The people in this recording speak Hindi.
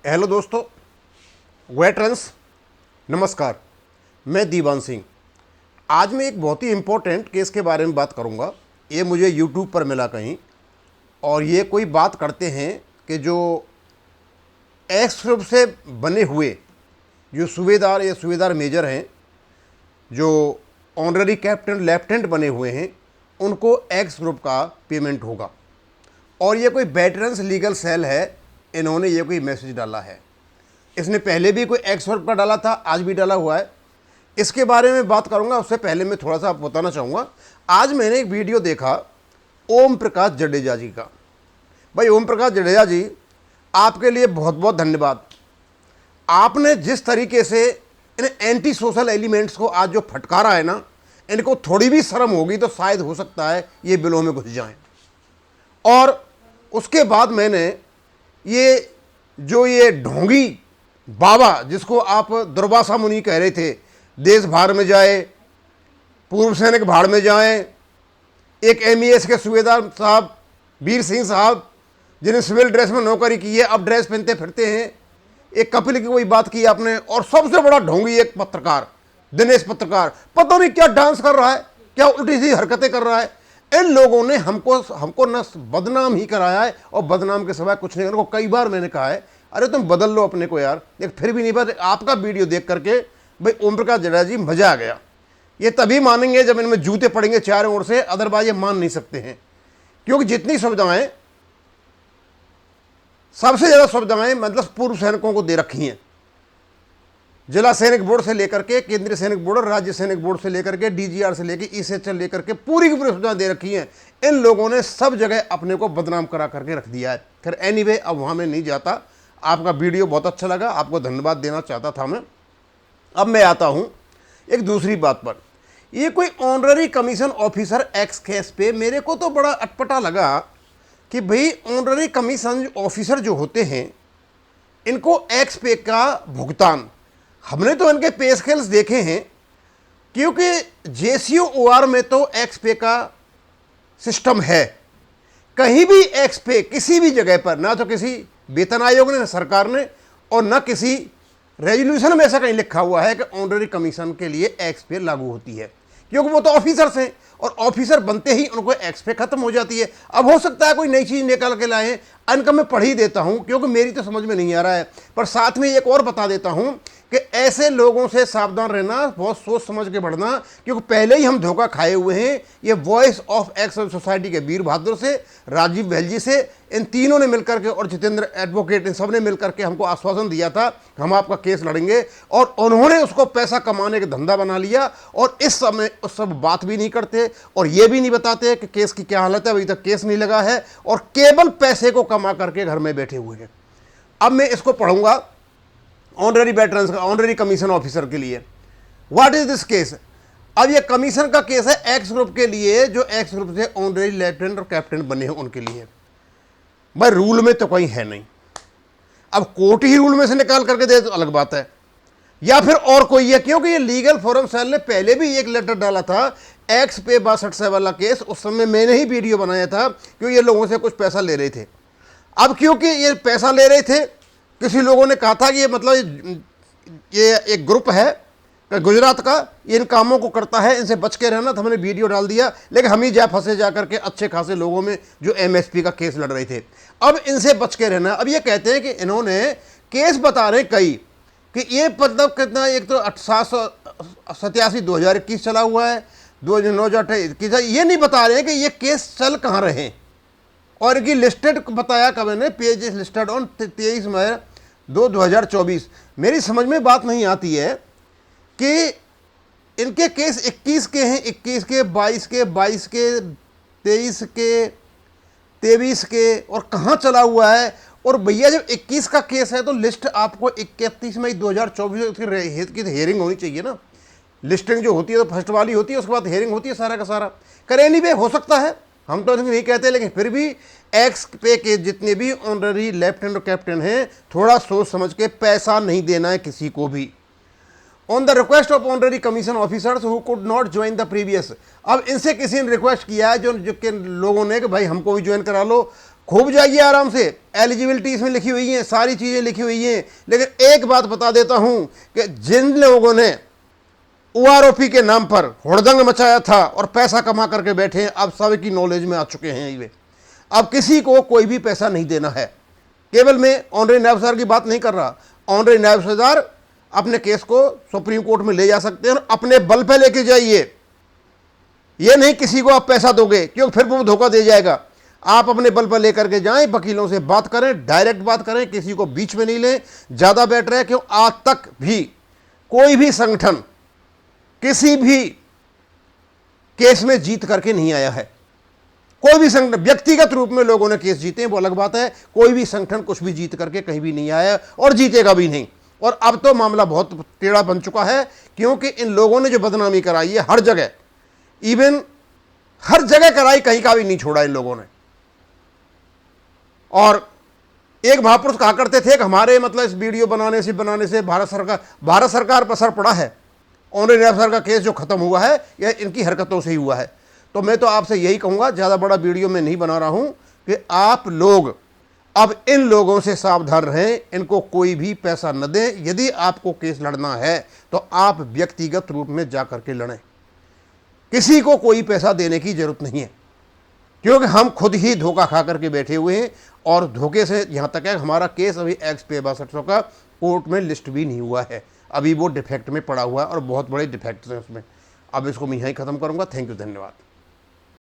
हेलो दोस्तों, वेटरन्स, नमस्कार। मैं दीवान सिंह। आज मैं एक बहुत ही इम्पोर्टेंट केस के बारे में बात करूंगा। ये मुझे यूट्यूब पर मिला कहीं, और ये कोई बात करते हैं कि जो एक्स ग्रुप से बने हुए जो सूबेदार या सूबेदार मेजर हैं, जो ऑनररी कैप्टन लेफ्टिनेंट बने हुए हैं, उनको एक्स ग्रुप का पेमेंट होगा। और ये कोई वेटरन्स लीगल सेल है, इन्होंने ये कोई मैसेज डाला है। इसने पहले भी कोई एक्स ग्रुप का डाला था, आज भी डाला हुआ है। इसके बारे में बात करूंगा। उससे पहले मैं थोड़ा सा आपको बताना चाहूँगा। आज मैंने एक वीडियो देखा ओम प्रकाश जडेजा जी का। भाई ओम प्रकाश जडेजा जी, आपके लिए बहुत बहुत धन्यवाद। आपने जिस तरीके से इन एंटी सोशल एलिमेंट्स को आज जो फटकारा है ना, इनको थोड़ी भी शर्म होगी तो शायद हो सकता है ये बिलों में घुस जाएं। और उसके बाद मैंने ये ढोंगी बाबा, जिसको आप दुर्वासा मुनि कह रहे थे, देश भाड़ में जाए, पूर्व सैनिक भाड़ में जाए, एक एमईएस के सूबेदार साहब वीर सिंह साहब, जिन्हें सिविल ड्रेस में नौकरी की है, अब ड्रेस पहनते फिरते हैं। एक कपिल की कोई बात की आपने। और सबसे बड़ा ढोंगी एक पत्रकार, दिनेश पत्रकार, पता नहीं क्या डांस कर रहा है, क्या उल्टी सी हरकतें कर रहा है। इन लोगों ने हमको न बदनाम ही कराया है, और बदनाम के सिवाय कुछ नहीं। इनको कई बार मैंने कहा है, अरे तुम बदल लो अपने को यार, लेकिन फिर भी नहीं। बस आपका वीडियो देख करके भाई ओम प्रकाश जडेजा जी मजा आ गया। ये तभी मानेंगे जब इनमें जूते पड़ेंगे चारों ओर से, अदरवाइज ये मान नहीं सकते हैं। क्योंकि जितनी सुविधाएं, सबसे ज्यादा सुविधाएं मतलब पूर्व सैनिकों को दे रखी हैं। जिला सैनिक बोर्ड से लेकर के केंद्रीय सैनिक बोर्ड, राज्य सैनिक बोर्ड से लेकर के डीजीआर से लेकर ईएसएचएल लेकर के पूरी की पूरी सुविधाएं दे रखी हैं। इन लोगों ने सब जगह अपने को बदनाम करा करके रख दिया है। फिर एनीवे, अब वहां में नहीं जाता। आपका वीडियो बहुत अच्छा लगा, आपको धन्यवाद देना चाहता था मैं। अब मैं आता हूं एक दूसरी बात पर। ये कोई honorary commission officer x case पे मेरे को तो बड़ा अटपटा लगा कि भाई ऑनररी कमीशन ऑफिसर जो होते हैं, इनको एक्स पे का भुगतान, हमने तो इनके पे स्केल्स देखे हैं। क्योंकि जेसीओओआर में तो एक्स पे का सिस्टम है। कहीं भी एक्स पे किसी भी जगह पर, ना तो किसी वेतन आयोग ने, ना सरकार ने, और ना किसी रेजोल्यूशन में ऐसा कहीं लिखा हुआ है कि ऑनररी कमीशन के लिए एक्स पे लागू होती है। क्योंकि वो तो ऑफिसर्स हैं, और ऑफिसर बनते ही उनको एक्स पे खत्म हो जाती है। अब हो सकता है कोई नई चीज़ निकाल के लाए। इनका मैं पढ़ ही देता हूं, क्योंकि मेरी तो समझ में नहीं आ रहा है। पर साथ में एक और बता देता हूं कि ऐसे लोगों से सावधान रहना, बहुत सोच समझ के बढ़ना। क्योंकि पहले ही हम धोखा खाए हुए हैं। ये वॉइस ऑफ एक्स सोसाइटी के वीर बहादुर से, राजीव बहल से, इन तीनों ने मिलकर के, और जितेंद्र एडवोकेट, इन सब ने मिलकर के हमको आश्वासन दिया था कि हम आपका केस लड़ेंगे। और उन्होंने उसको पैसा कमाने का धंधा बना लिया। और इस समय उस सब बात भी नहीं करते, और ये भी नहीं बताते कि केस की क्या हालत है। अभी तक केस नहीं लगा है, और केवल पैसे को कमा करके घर में बैठे हुए हैं। अब मैं इसको पढ़ूंगा ऑनररी वेटरन्स का, ऑनररी कमीशन ऑफिसर के लिए। What is this case? अब ये कमीशन का केस है एक्स ग्रुप के लिए, जो एक्स ग्रुप से ऑनररी लेफ्टिनेंट और कैप्टन बने हैं उनके लिए। भाई रूल में तो कोई है नहीं। अब कोर्ट ही रूल में से निकाल करके दे तो अलग बात है, या फिर और कोई है। क्योंकि ये लीगल फोरम सेल ने पहले भी एक लेटर डाला था एक्स पे 62 वाला केस। उस समय मैंने ही वीडियो बनाया था, क्योंकि ये लोगों से कुछ पैसा ले रहे थे। अब क्योंकि ये पैसा ले रहे थे, किसी लोगों ने कहा था कि ये मतलब ये एक ग्रुप है गुजरात का, ये इन कामों को करता है, इनसे बच के रहना। तो हमने वीडियो डाल दिया, लेकिन हम ही फंसे जा करके अच्छे खासे लोगों में जो एमएसपी का केस लड़ रहे थे। अब इनसे बच के रहना। अब ये कहते हैं कि इन्होंने केस बता रहे कई कि ये मतलब कितना, एक तो 787/2021 चला हुआ है, 2009/2021। ये नहीं बता रहे हैं कि ये केस चल कहाँ रहे हैं। और इनकी लिस्टेड बताया कब ने, पेज इज लिस्टेड ऑन 23 मई 2024। मेरी समझ में बात नहीं आती है कि इनके केस 21 के हैं, 21 के, 22 के, 22 के, 23 के, 23 के, और कहाँ चला हुआ है। और भैया जब 21 का केस है तो लिस्ट आपको 31 मई 2024 की हेयरिंग होनी चाहिए ना। लिस्टिंग जो होती है तो फर्स्ट वाली होती है, उसके बाद हेयरिंग होती है सारा का सारा। करे नहीं, हो सकता है, हम तो नहीं कहते, लेकिन फिर भी एक्स पे के जितने भी ऑनररी लेफ्टिनेंट और कैप्टन हैं, थोड़ा सोच समझ के पैसा नहीं देना है किसी को भी। On the request of honorary commission officers who could not join the previous. अब इनसे किसी ने रिक्वेस्ट किया है, जो के लोगों ने, कि भाई हमको भी ज्वाइन करा लो। खूब जाइए आराम से, एलिजिबिलिटी इसमें लिखी हुई है, सारी चीज़ें लिखी हुई हैं। लेकिन एक बात बता देता हूं कि जिन लोगों ने OROP के नाम पर हुड़दंग मचाया था और पैसा कमा करके बैठे हैं, अब सबकी नॉलेज में आ चुके हैं ये। अब किसी को कोई भी पैसा नहीं देना है। केवल मैं ऑनरेरी नायब सर की बात नहीं कर रहा, ऑनरेरी नायब सदार अपने केस को सुप्रीम कोर्ट में ले जा सकते हैं और अपने बल पे लेके जाइए। ये नहीं किसी को आप पैसा दोगे, क्योंकि फिर वो धोखा दे जाएगा। आप अपने बल पर लेकर के जाएं, वकीलों से बात करें, डायरेक्ट बात करें, किसी को बीच में नहीं लें, ज़्यादा बेटर है। क्यों आज तक भी कोई भी संगठन किसी भी केस में जीत करके नहीं आया है। कोई भी संगठन, व्यक्तिगत रूप में लोगों ने केस जीते हैं वो अलग बात है, कोई भी संगठन कुछ भी जीत करके कहीं भी नहीं आया और जीतेगा भी नहीं। और अब तो मामला बहुत टेढ़ा बन चुका है, क्योंकि इन लोगों ने जो बदनामी कराई है हर जगह, इवन हर जगह कराई, कहीं का भी नहीं छोड़ा इन लोगों ने। और एक महापुरुष कहा करते थे कि हमारे मतलब इस वीडियो बनाने से भारत सरकार पर असर पड़ा है। ऑनरेरी नायब सर का केस जो खत्म हुआ है यह इनकी हरकतों से ही हुआ है। तो मैं तो आपसे यही कहूँगा, ज़्यादा बड़ा वीडियो में नहीं बना रहा हूँ, कि आप लोग अब इन लोगों से सावधान रहें, इनको कोई भी पैसा न दें। यदि आपको केस लड़ना है तो आप व्यक्तिगत रूप में जा करके लड़ें, किसी को कोई पैसा देने की जरूरत नहीं है, क्योंकि हम खुद ही धोखा खा करके बैठे हुए हैं। और धोखे से यहाँ तक है हमारा केस अभी एक्स पे 6200 का कोर्ट में लिस्ट भी नहीं हुआ है, अभी वो डिफेक्ट में पड़ा हुआ है और बहुत बड़े डिफेक्ट्स हैं उसमें। अब इसको मैं यहीं ख़त्म करूँगा। थैंक यू, धन्यवाद।